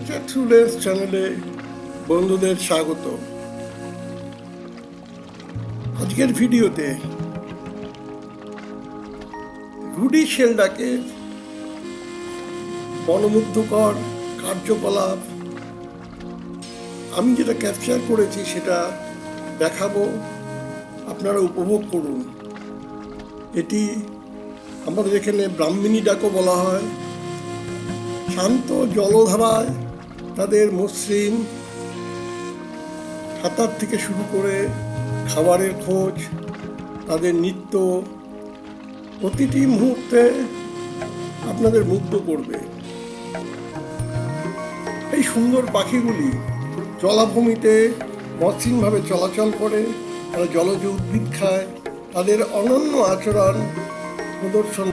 Nature through lens চ্যানেলে বন্ধুদের স্বাগত। আজকের ভিডিওতে রুডি শেলডাকের মনোমুগ্ধকর কার্যকলাপ আমি যেটা ক্যাপচার করেছি সেটা দেখাবো, আপনারা উপভোগ করুন। এটি আমাদের এখানে ব্রাহ্মণী ডাকও বলা হয়। শান্ত জলধারায় তাদের মসৃণ সাঁতার থেকে শুরু করে খাবারের খোঁজ, তাদের নৃত্য প্রতিটি মুহূর্তে আপনাদের মুগ্ধ করবে। এই সুন্দর পাখিগুলি জলাভূমিতে মসৃণভাবে চলাচল করে, তারা জলজ উদ্ভিদ খায়, তাদের অনন্য আচরণ প্রদর্শন।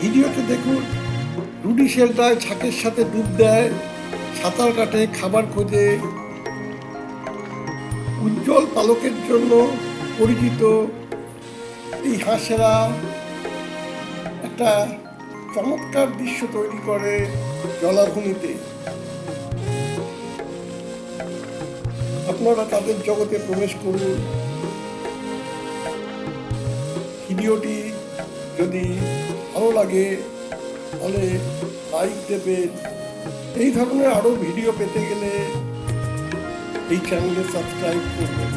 ভিডিওতে দেখুন, রুডি শেলটায় ছাকের সাথে ডুব দেয়, সাঁতার কাটে, খাবার খোঁজে। উজ্জ্বল পালকের জন্য পরিচিত এই হাঁসেরা একটা চমৎকার দৃশ্য তৈরি করে জলাভূমিতে। আপনারা তাদের জগতে প্রবেশ করুন। ভিডিওটি যদি ভালো লাগে তাহলে লাইক দেবেন। এই ধরনের আরও ভিডিও পেতে গেলে এই চ্যানেলে সাবস্ক্রাইব করবেন।